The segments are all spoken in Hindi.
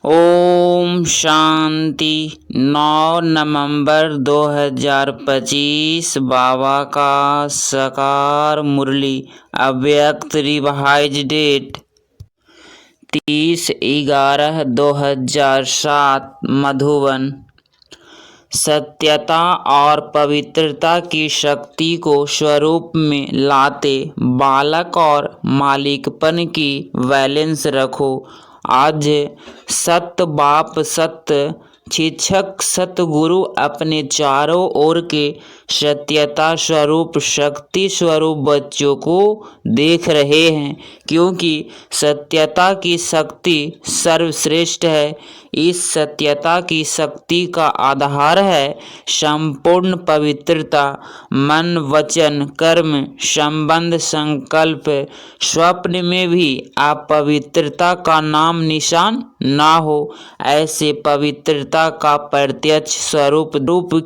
ओम शांति। 9 नवंबर 2025 बाबा का साकार मुरली। अव्यक्त रिवाइज डेट 30/11/2007 मधुबन। सत्यता और पवित्रता की शक्ति को स्वरूप में लाते बालक और मालिकपन की बैलेंस रखो। आज सत्य बाप, सत्य शिक्षक, सतगुरु अपने चारों ओर के सत्यता स्वरूप, शक्ति स्वरूप बच्चों को देख रहे हैं, क्योंकि सत्यता की शक्ति सर्वश्रेष्ठ है। इस सत्यता की शक्ति का आधार है संपूर्ण पवित्रता। मन, वचन, कर्म, संबंध, संकल्प, स्वप्न में भी अपवित्रता का नाम निशान ना हो। ऐसे पवित्रता का प्रत्यक्ष स्वरूप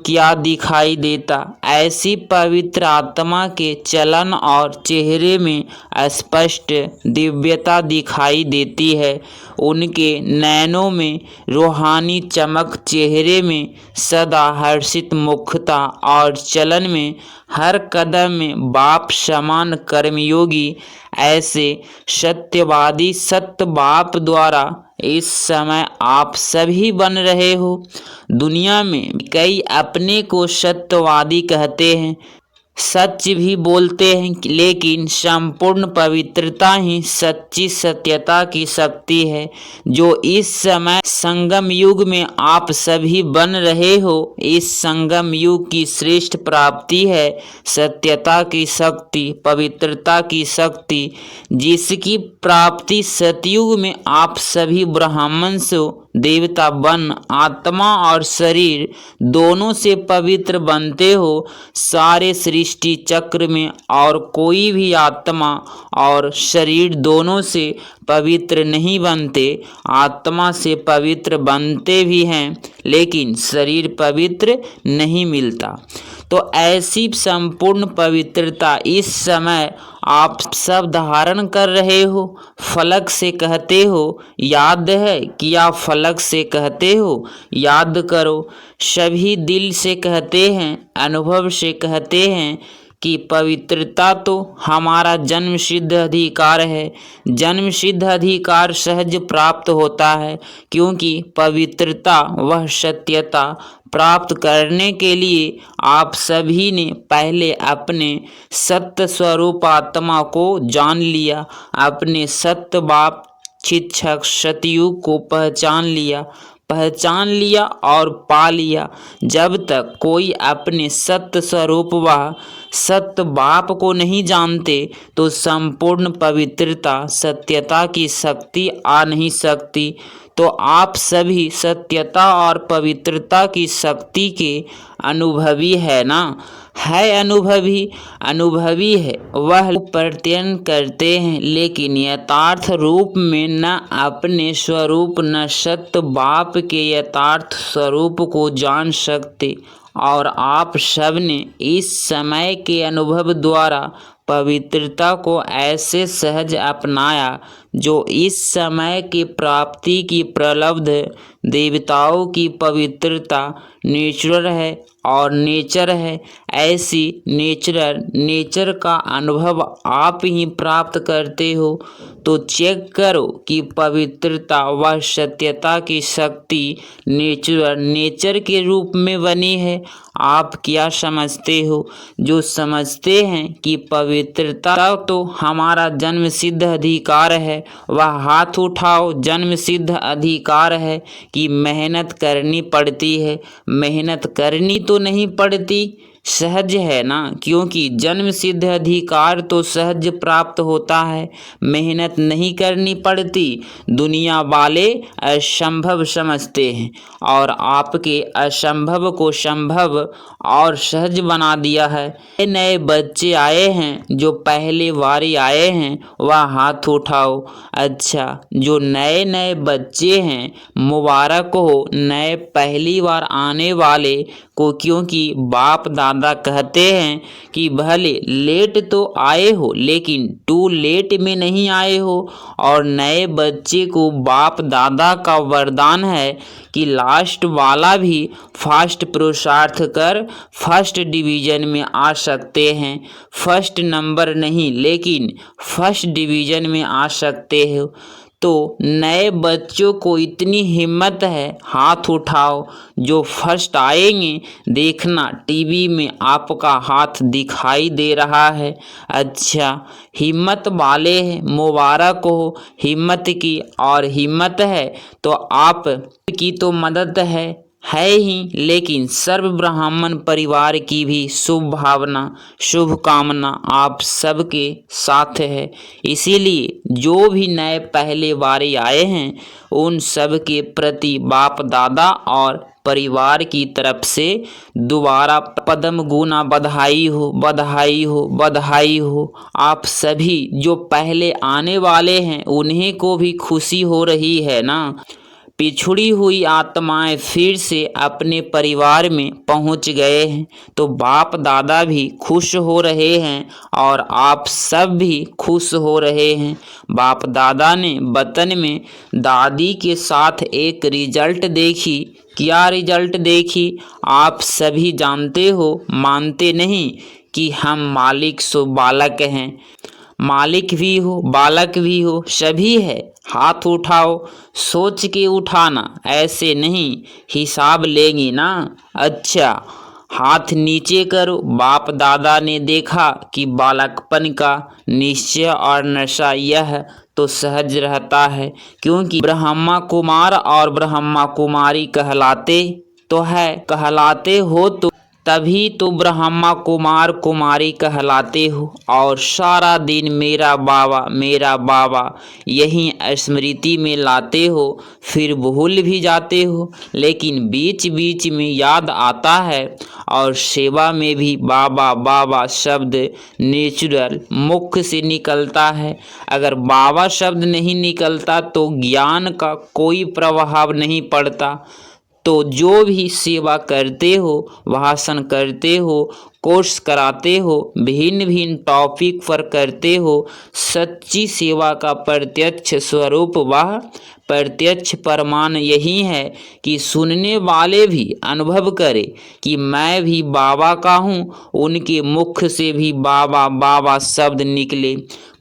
क्या दिखाई देता? ऐसी पवित्र आत्मा के चलन और चेहरे में स्पष्ट दिव्यता दिखाई देती है। उनके नैनों में रूहानी चमक, चेहरे में सदा हर्षित मुखता और चलन में हर कदम में बाप समान कर्मयोगी। ऐसे सत्यवादी सत्य बाप द्वारा इस समय आप सभी बन रहे हो। दुनिया में कई अपने को सत्यवादी कहते हैं, सच भी बोलते हैं, लेकिन संपूर्ण पवित्रता ही सच्ची सत्यता की शक्ति है, जो इस समय संगम युग में आप सभी बन रहे हो। इस संगम युग की श्रेष्ठ प्राप्ति है सत्यता की शक्ति, पवित्रता की शक्ति, जिसकी प्राप्ति सतयुग में आप सभी ब्राह्मण से देवता बन आत्मा और शरीर दोनों से पवित्र बनते हो। सारे सृष्टि चक्र में और कोई भी आत्मा और शरीर दोनों से पवित्र नहीं बनते। आत्मा से पवित्र बनते भी हैं, लेकिन शरीर पवित्र नहीं मिलता। तो ऐसी संपूर्ण पवित्रता इस समय आप सब धारण कर रहे हो। फलक से कहते हो, याद है कि आप फलक से कहते हो, याद करो। सभी दिल से कहते हैं, अनुभव से कहते हैं कि पवित्रता तो हमारा जन्म सिद्ध अधिकार है। जन्म सिद्ध अधिकार सहज प्राप्त होता है, क्योंकि पवित्रता वह सत्यता प्राप्त करने के लिए आप सभी ने पहले अपने सत्य स्वरूप आत्मा को जान लिया, अपने सत्य बाप शिक्षक सतयुग को पहचान लिया और पा लिया। जब तक कोई अपने सत्य स्वरूप व सत्य बाप को नहीं जानते, तो संपूर्ण पवित्रता सत्यता की शक्ति आ नहीं सकती। तो आप सभी सत्यता और पवित्रता की शक्ति के अनुभवी है ना? है अनुभवी है। वह प्रत्ययन करते हैं, लेकिन यथार्थ रूप में न अपने स्वरूप न सत्य बाप के यथार्थ स्वरूप को जान सकते। और आप सबने इस समय के अनुभव द्वारा पवित्रता को ऐसे सहज अपनाया, जो इस समय के प्राप्ति की प्रलब्ध देवताओं की पवित्रता नेचुरल है और नेचर है। ऐसी नेचर का अनुभव आप ही प्राप्त करते हो। तो चेक करो कि पवित्रता व सत्यता की शक्ति नेचर के रूप में बनी है। आप क्या समझते हो? जो समझते हैं कि पवित्रता तो हमारा जन्म सिद्ध अधिकार है, वह हाथ उठाओ। जन्म सिद्ध अधिकार है कि मेहनत करनी पड़ती है। मेहनत करनी तो नहीं पड़ती, सहज है ना, क्योंकि जन्म सिद्ध अधिकार तो सहज प्राप्त होता है, मेहनत नहीं करनी पड़ती। दुनिया वाले असंभव समझते हैं और आपके असंभव को संभव और सहज बना दिया है। नए बच्चे आए हैं, जो पहले बारी आए हैं, वह हाथ उठाओ। अच्छा, जो नए बच्चे हैं, मुबारक हो नए पहली बार आने वाले को, क्योंकि बाप दादा दादा कहते हैं कि भले लेट तो आए हो लेकिन टू लेट में नहीं आए हो। और नए बच्चे को बाप दादा का वरदान है कि लास्ट वाला भी फर्स्ट पुरुषार्थ कर फर्स्ट डिवीजन में आ सकते हैं। फर्स्ट नंबर नहीं लेकिन फर्स्ट डिवीजन में आ सकते हो। तो नए बच्चों को इतनी हिम्मत है, हाथ उठाओ जो फर्स्ट आएंगे। देखना टीवी में आपका हाथ दिखाई दे रहा है। अच्छा, हिम्मत वाले हैं, मुबारक हो हिम्मत की। और हिम्मत है तो आप की तो मदद है ही, लेकिन सर्व ब्राह्मण परिवार की भी शुभ भावना शुभकामना आप सबके साथ है। इसीलिए जो भी नए पहले बारी आए हैं उन सब के प्रति बाप दादा और परिवार की तरफ से दोबारा पदम गुना बधाई हो, बधाई हो, बधाई हो। आप सभी जो पहले आने वाले हैं उन्हें को भी खुशी हो रही है ना। पिछड़ी हुई आत्माएं फिर से अपने परिवार में पहुंच गए हैं तो बाप दादा भी खुश हो रहे हैं और आप सब भी खुश हो रहे हैं। बाप दादा ने वतन में दादी के साथ एक रिजल्ट देखी। क्या रिजल्ट देखी? आप सभी जानते हो, मानते नहीं कि हम मालिक सो बालक हैं। मालिक भी हो बालक भी हो सभी है। हाथ उठाओ, सोच के उठाना, ऐसे नहीं हिसाब लेंगे ना। अच्छा, हाथ नीचे करो। बाप दादा ने देखा कि बालकपन का निश्चय और नशा यह तो सहज रहता है, क्योंकि ब्रह्मा कुमार और ब्रह्मा कुमारी कहलाते हो तो तभी तो ब्रह्मा कुमार कुमारी कहलाते हो। और सारा दिन मेरा बाबा यही स्मृति में लाते हो, फिर भूल भी जाते हो, लेकिन बीच बीच में याद आता है। और सेवा में भी बाबा बाबा शब्द नेचुरल मुख से निकलता है। अगर बाबा शब्द नहीं निकलता तो ज्ञान का कोई प्रभाव नहीं पड़ता। तो जो भी सेवा करते हो, भाषण करते हो, कोर्स कराते हो, भिन्न भिन्न टॉपिक पर करते हो, सच्ची सेवा का प्रत्यक्ष स्वरूप वह प्रत्यक्ष प्रमाण यही है कि सुनने वाले भी अनुभव करें कि मैं भी बाबा का हूँ। उनके मुख से भी बाबा बाबा शब्द निकले।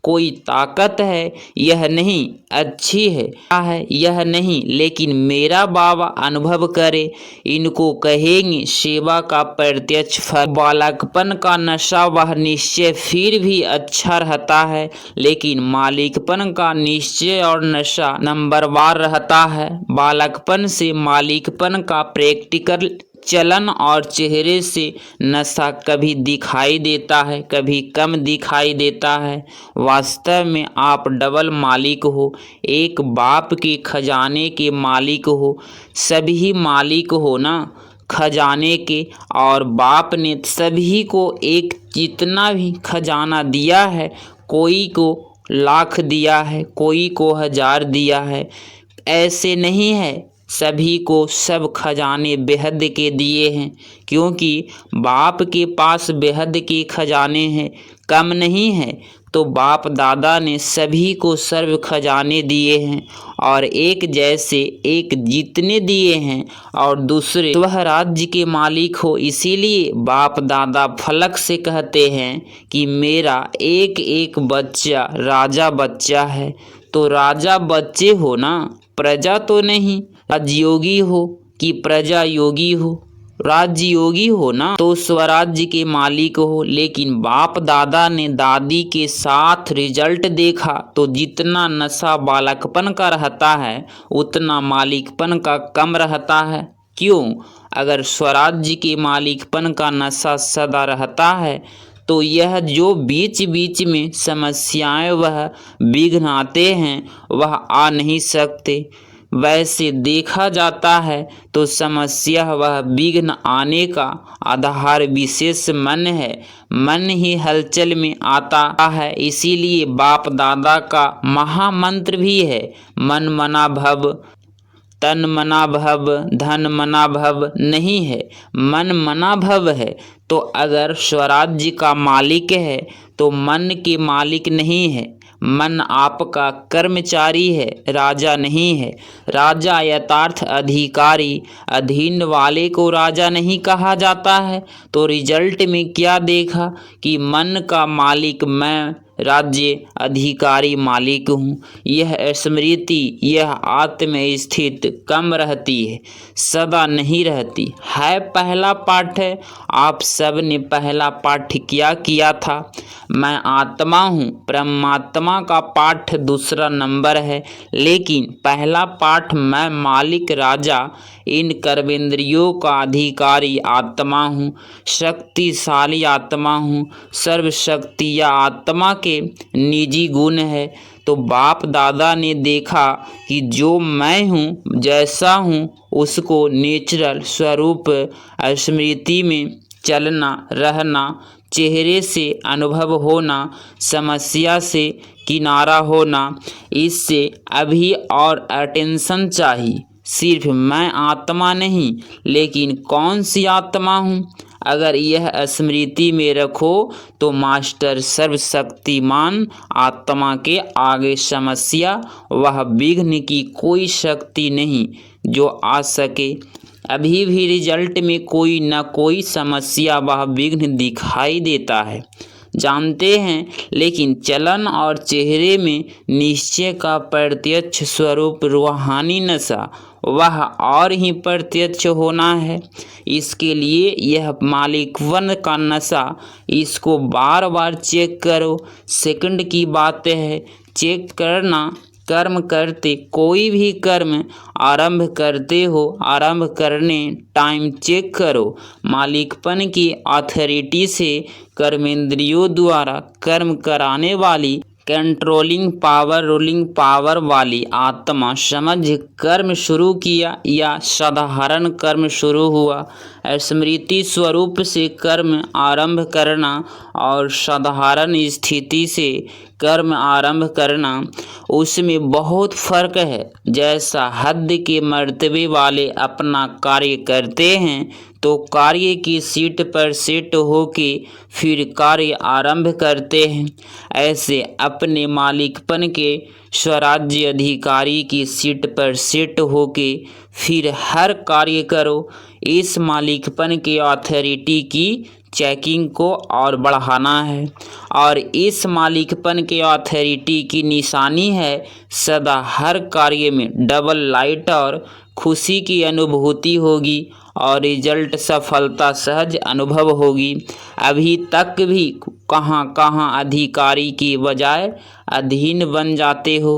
कोई ताकत है यह नहीं, अच्छी है यह नहीं, लेकिन मेरा बाबा अनुभव करे। इनको कहेंगे सेवा का प्रत्यक्ष फल। बालकपन का नशा वह निश्चय फिर भी अच्छा रहता है, लेकिन मालिकपन का निश्चय और नशा नंबरवार रहता है। बालकपन से मालिकपन का प्रैक्टिकल चलन और चेहरे से नशा कभी दिखाई देता है, कभी कम दिखाई देता है। वास्तव में आप डबल मालिक हो, एक बाप के खजाने के मालिक हो। सभी मालिक हो ना खजाने के, और बाप ने सभी को एक जितना भी खजाना दिया है, कोई को लाख दिया है, कोई को 1000 दिया है, ऐसे नहीं है। सभी को सब खजाने बेहद के दिए हैं, क्योंकि बाप के पास बेहद के खजाने हैं, कम नहीं है। तो बाप दादा ने सभी को सर्व खजाने दिए हैं, और एक जैसे एक जितने दिए हैं और दूसरे वह राज्य के मालिक हो। इसीलिए बाप दादा फलक से कहते हैं कि मेरा एक एक बच्चा राजा बच्चा है। तो राजा बच्चे हो ना, प्रजा तो नहीं। राजयोगी हो कि प्रजा योगी हो? राज्य योगी हो ना, तो स्वराज्य के मालिक हो। लेकिन बाप दादा ने दादी के साथ रिजल्ट देखा तो जितना नशा बालकपन का रहता है उतना मालिकपन का कम रहता है। क्यों? अगर स्वराज्य के मालिकपन का नशा सदा रहता है तो यह जो बीच बीच में समस्याएं वह विघ्न आते हैं वह आ नहीं सकते। वैसे देखा जाता है तो समस्या वह विघ्न आने का आधार विशेष मन है। मन ही हलचल में आता है। इसीलिए बाप दादा का महामंत्र भी है मन मना भव। तन मना भव, धन मना भव नहीं है, मन मना भव है। तो अगर स्वराज्य का मालिक है तो मन के मालिक नहीं है। मन आपका कर्मचारी है, राजा नहीं है। राजा यथार्थ अधिकारी, अधीन वाले को राजा नहीं कहा जाता है। तो रिजल्ट में क्या देखा कि मन का मालिक मैं, राज्य अधिकारी मालिक हूँ। यह स्मृति, यह आत्म स्थित कम रहती है, सदा नहीं रहती है। पहला पाठ है, आप सब ने पहला पाठ क्या किया था? मैं आत्मा हूँ, परमात्मा का पाठ दूसरा नंबर है। लेकिन पहला पाठ मैं मालिक, राजा, इन कर्मेंद्रियों का अधिकारी आत्मा हूँ, शक्तिशाली आत्मा हूँ। सर्वशक्तियाँ आत्मा के निजी गुण है। तो बाप दादा ने देखा कि जो मैं हूँ, जैसा हूँ, उसको नेचुरल स्वरूप स्मृति में चलना, रहना, चेहरे से अनुभव होना, समस्या से किनारा होना, इससे अभी और अटेंशन चाहिए। सिर्फ मैं आत्मा नहीं, लेकिन कौन सी आत्मा हूँ? अगर यह स्मृति में रखो तो मास्टर सर्वशक्तिमान आत्मा के आगे समस्या वह विघ्न की कोई शक्ति नहीं जो आ सके। अभी भी रिजल्ट में कोई न कोई समस्या वह विघ्न दिखाई देता है, जानते हैं। लेकिन चलन और चेहरे में निश्चय का प्रत्यक्ष स्वरूप, रूहानी नशा वह और ही प्रत्यक्ष होना है। इसके लिए यह मालिकवन का नशा, इसको बार बार चेक करो। सेकंड की बात है चेक करना। कर्म करते, कोई भी कर्म आरंभ करते हो, आरंभ करने टाइम चेक करो। मालिकपन की अथॉरिटी से कर्मेंद्रियों द्वारा कर्म कराने वाली कंट्रोलिंग पावर, रूलिंग पावर वाली आत्मा समझ कर्म शुरू किया या साधारण कर्म शुरू हुआ। स्मृति स्वरूप से कर्म आरंभ करना और साधारण स्थिति से कर्म आरंभ करना, उसमें बहुत फर्क है। जैसा हद के मर्तबे वाले अपना कार्य करते हैं तो कार्य की सीट पर सेट होके फिर कार्य आरंभ करते हैं, ऐसे अपने मालिकपन के स्वराज्य अधिकारी की सीट पर सेट होके फिर हर कार्य करो। इस मालिकपन के अथॉरिटी की चेकिंग को और बढ़ाना है और इस मालिकपन के अथॉरिटी की निशानी है सदा हर कार्य में डबल लाइट और खुशी की अनुभूति होगी और रिजल्ट सफलता सहज अनुभव होगी। अभी तक भी कहाँ कहाँ अधिकारी की बजाय अधीन बन जाते हो।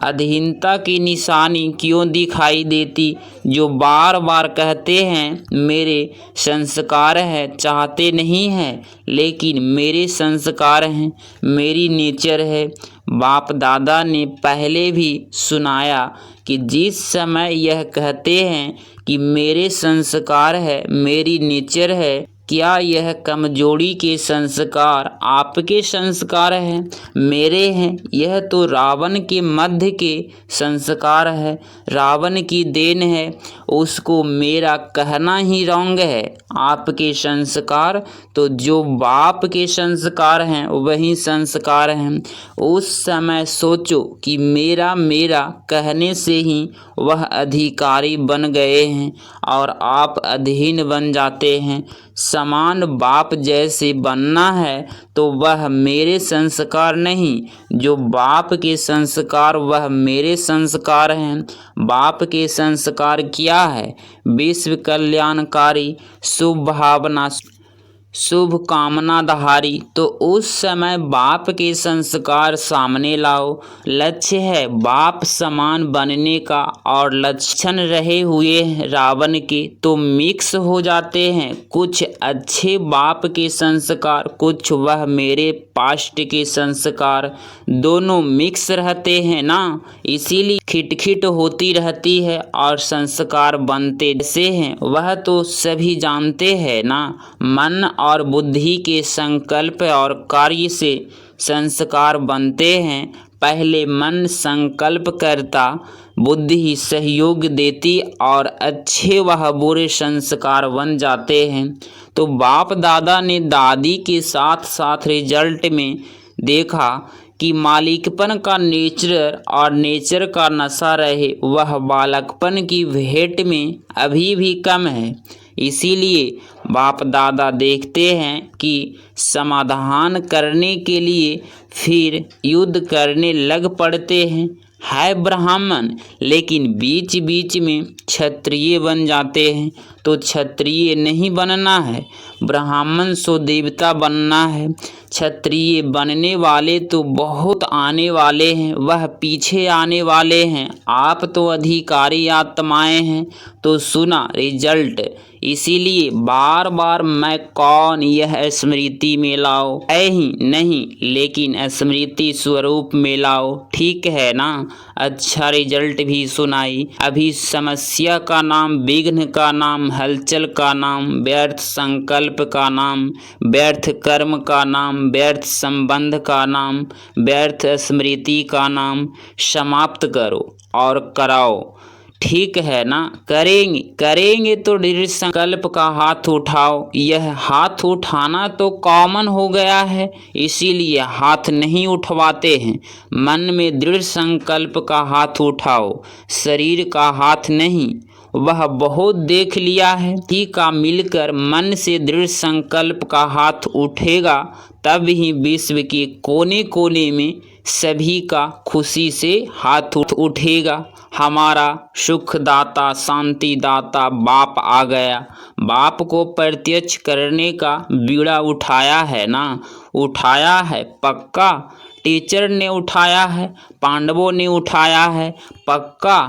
अधीनता की निशानी क्यों दिखाई देती? जो बार बार कहते हैं मेरे संस्कार है, चाहते नहीं हैं लेकिन मेरे संस्कार हैं, मेरी नेचर है। बाप दादा ने पहले भी सुनाया कि जिस समय यह कहते हैं कि मेरे संस्कार है, मेरी नेचर है, क्या यह कमजोरी के संस्कार आपके संस्कार हैं, मेरे हैं? यह तो रावण के मध्य के संस्कार है, रावण की देन है, उसको मेरा कहना ही रॉन्ग है। आपके संस्कार तो जो बाप के संस्कार हैं वही संस्कार हैं। उस समय सोचो कि मेरा मेरा कहने से ही वह अधिकारी बन गए हैं और आप अधीन बन जाते हैं। समान बाप जैसे बनना है तो वह मेरे संस्कार नहीं, जो बाप के संस्कार वह मेरे संस्कार हैं। बाप के संस्कार क्या है? विश्व कल्याणकारी, शुभ भावना, शुभ कामना धारी। तो उस समय बाप के संस्कार सामने लाओ। लक्ष्य है बाप समान बनने का और लक्षण रहे हुए रावण के तो मिक्स हो जाते हैं। कुछ अच्छे बाप के संस्कार, कुछ वह मेरे पास्ट के संस्कार, दोनों मिक्स रहते हैं ना, इसीलिए खिटखिट होती रहती है और संस्कार बनते जैसे हैं वह तो सभी जानते हैं ना। मन और बुद्धि के संकल्प और कार्य से संस्कार बनते हैं। पहले मन संकल्प करता, बुद्धि ही सहयोग देती और अच्छे वह बुरे संस्कार बन जाते हैं। तो बाप दादा ने दादी के साथ साथ रिजल्ट में देखा कि मालिकपन का नेचर और नेचर का नशा रहे वह बालकपन की भेंट में अभी भी कम है। इसीलिए बाप दादा देखते हैं कि समाधान करने के लिए फिर युद्ध करने लग पड़ते हैं। है ब्राह्मण लेकिन बीच बीच में क्षत्रिय बन जाते हैं। तो क्षत्रिय नहीं बनना है, ब्राह्मण सो देवता बनना है। क्षत्रिय बनने वाले तो बहुत आने वाले हैं, वह पीछे आने वाले हैं। आप तो अधिकारी आत्माएं हैं। तो सुना रिजल्ट, इसीलिए बार बार मैं कौन यह स्मृति में लाओ है ही नहीं, लेकिन स्मृति स्वरूप में लाओ। ठीक है ना। अच्छा रिजल्ट भी सुनाई। अभी समस्या का नाम, विघ्न का नाम, हलचल का नाम, व्यर्थ संकल्प का नाम, व्यर्थ कर्म का नाम, व्यर्थ संबंध का नाम, व्यर्थ स्मृति का नाम समाप्त करो और कराओ। ठीक है ना। करेंगे तो दृढ़ संकल्प का हाथ उठाओ। यह हाथ उठाना तो कॉमन हो गया है, इसीलिए हाथ नहीं उठवाते हैं। मन में दृढ़ संकल्प का हाथ उठाओ, शरीर का हाथ नहीं। वह बहुत देख लिया है। ही का मिलकर मन से दृढ़ संकल्प का हाथ उठेगा, तब ही विश्व के कोने कोने में सभी का खुशी से हाथ उठेगा। हमारा सुखदाता शांतिदाता बाप आ गया। बाप को प्रत्यक्ष करने का बीड़ा उठाया है ना, उठाया है पक्का। टीचर ने उठाया है, पांडवों ने उठाया है पक्का।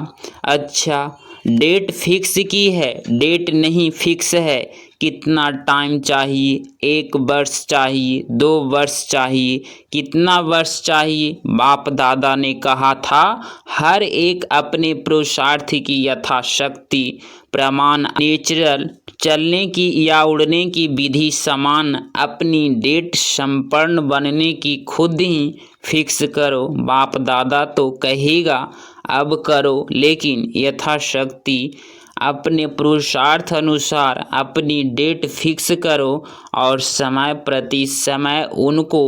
अच्छा, डेट फिक्स की है? डेट नहीं फिक्स है। कितना टाइम चाहिए? 1 वर्ष चाहिए, 2 वर्ष चाहिए, कितना वर्ष चाहिए? बाप दादा ने कहा था हर एक अपने पुरुषार्थ की यथाशक्ति प्रमाण, नेचुरल चलने की या उड़ने की विधि समान अपनी डेट संपन्न बनने की खुद ही फिक्स करो। बाप दादा तो कहेगा अब करो, लेकिन यथाशक्ति अपने पुरुषार्थ अनुसार अपनी डेट फिक्स करो और समय प्रति समय उनको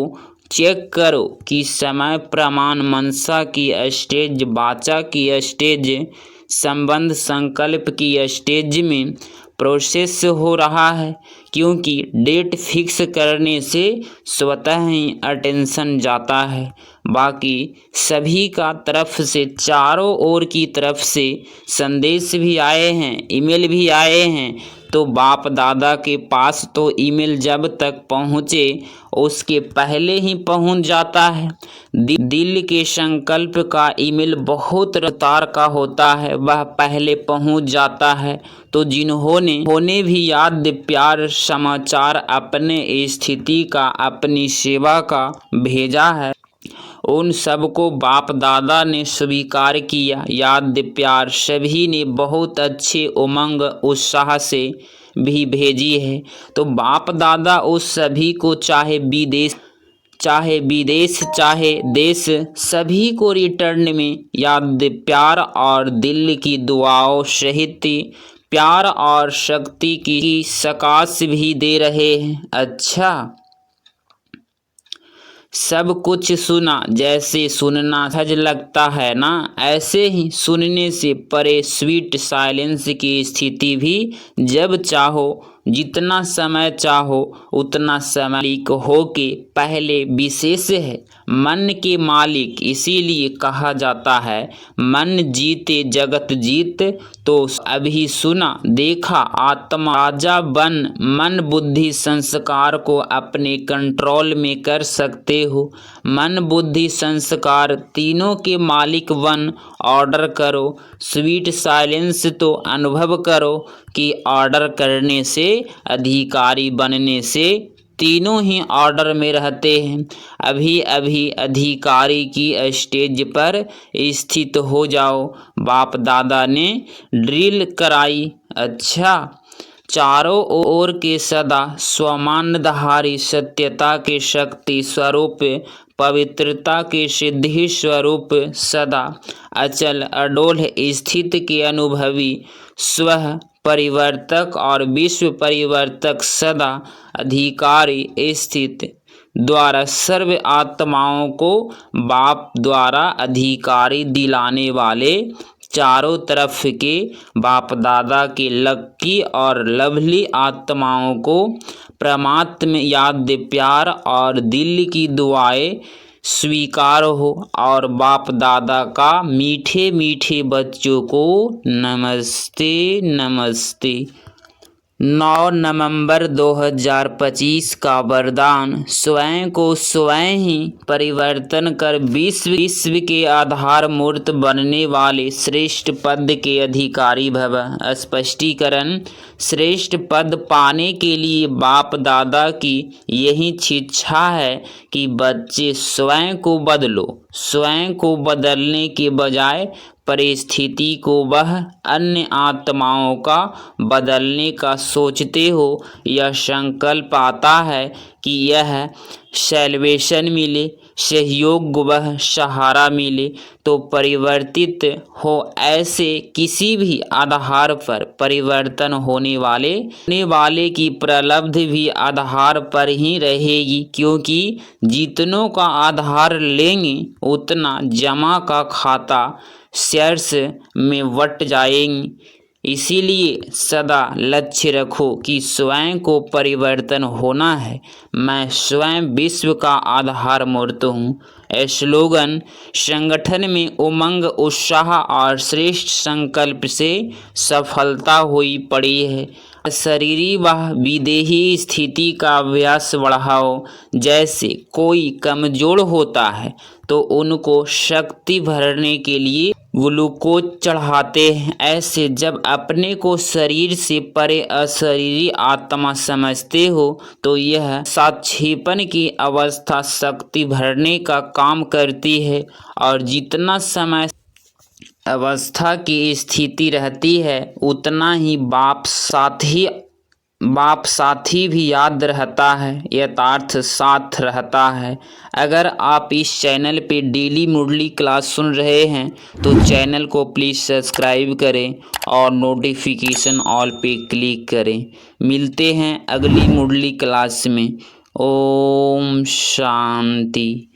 चेक करो कि समय प्रमाण मनसा की स्टेज, वाचा की स्टेज, संबंध संकल्प की स्टेज में प्रोसेस हो रहा है। क्योंकि डेट फिक्स करने से स्वतः ही अटेंशन जाता है। बाकी सभी का तरफ से, चारों ओर की तरफ से संदेश भी आए हैं, ईमेल भी आए हैं। तो बाप दादा के पास तो ईमेल जब तक पहुँचे उसके पहले ही पहुँच जाता है। दिल के संकल्प का ईमेल बहुत रफ्तार का होता है, वह पहले पहुँच जाता है। तो जिन्होंने भी याद प्यार समाचार अपने स्थिति का, अपनी सेवा का भेजा है, उन सबको बाप दादा ने स्वीकार किया। याद प्यार सभी ने बहुत अच्छे उमंग उत्साह से भी भेजी है। तो बाप दादा उस सभी को चाहे विदेश चाहे देश, सभी को रिटर्न में याद प्यार और दिल की दुआओं सहित प्यार और शक्ति की सकाश भी दे रहे हैं। अच्छा, सब कुछ सुना जैसे सुनना सहज लगता है ना, ऐसे ही सुनने से परे स्वीट साइलेंस की स्थिति भी जब चाहो, जितना समय चाहो उतना समय हो के पहले विशेष है। मन के मालिक इसीलिए कहा जाता है मन जीते जगत जीत। तो अभी सुना देखा आत्मा राजा बन मन बुद्धि संस्कार को अपने कंट्रोल में कर सकते हो। मन बुद्धि संस्कार तीनों के मालिक बन ऑर्डर करो। स्वीट साइलेंस तो अनुभव करो कि ऑर्डर करने से, अधिकारी बनने से तीनों ही ऑर्डर में रहते हैं। अभी अभी अधिकारी की स्टेज पर स्थित हो जाओ। बाप दादा ने ड्रिल कराई। अच्छा, चारों ओर के सदा स्वमानधारी सत्यता के शक्ति स्वरूप, पवित्रता के सिद्धि स्वरूप, सदा अचल अडोल स्थित के अनुभवी, स्वः परिवर्तक और विश्व परिवर्तक, सदा अधिकारी स्थित, द्वारा सर्व आत्माओं को बाप द्वारा अधिकारी दिलाने वाले, चारों तरफ के बाप दादा के लक्की और लवली आत्माओं को परमात्म याद प्यार और दिल की दुआएं स्वीकार हो, और बाप दादा का मीठे मीठे बच्चों को नमस्ते नमस्ते। 9 नवंबर 2025 का वरदान। स्वयं को स्वयं ही परिवर्तन कर विश्व के आधार मूर्त बनने वाले श्रेष्ठ पद के अधिकारी भव। स्पष्टीकरण। श्रेष्ठ पद पाने के लिए बाप दादा की यही इच्छा है कि बच्चे स्वयं को बदलो। स्वयं को बदलने के बजाय परिस्थिति को वह अन्य आत्माओं का बदलने का सोचते हो। यह संकल्प आता है कि यह सैल्वेशन मिले, सहयोग वह सहारा मिले तो परिवर्तित हो। ऐसे किसी भी आधार पर परिवर्तन होने वाले की प्रलब्धि भी आधार पर ही रहेगी, क्योंकि जितनों का आधार लेंगे उतना जमा का खाता शेयर्स में बट जाएंगी। इसीलिए सदा लक्ष्य रखो कि स्वयं को परिवर्तन होना है। मैं स्वयं विश्व का आधार मूर्त हूँ। स्लोगन। संगठन में उमंग, उत्साह और श्रेष्ठ संकल्प से सफलता हुई पड़ी है। शरीरी व विदेही स्थिति का अभ्यास बढ़ाओ। जैसे कोई कमजोर होता है तो उनको शक्ति भरने के लिए ग्लूकोज चढ़ाते हैं। ऐसे जब अपने को शरीर से परे अशरीरी आत्मा समझते हो तो यह साक्षेपन की अवस्था शक्ति भरने का काम करती है, और जितना समय अवस्था की स्थिति रहती है उतना ही बाप साथी भी याद रहता है, यथार्थ साथ रहता है। अगर आप इस चैनल पे डेली मुरली क्लास सुन रहे हैं तो चैनल को प्लीज़ सब्सक्राइब करें और नोटिफिकेशन ऑल पे क्लिक करें। मिलते हैं अगली मुरली क्लास में। ओम शांति।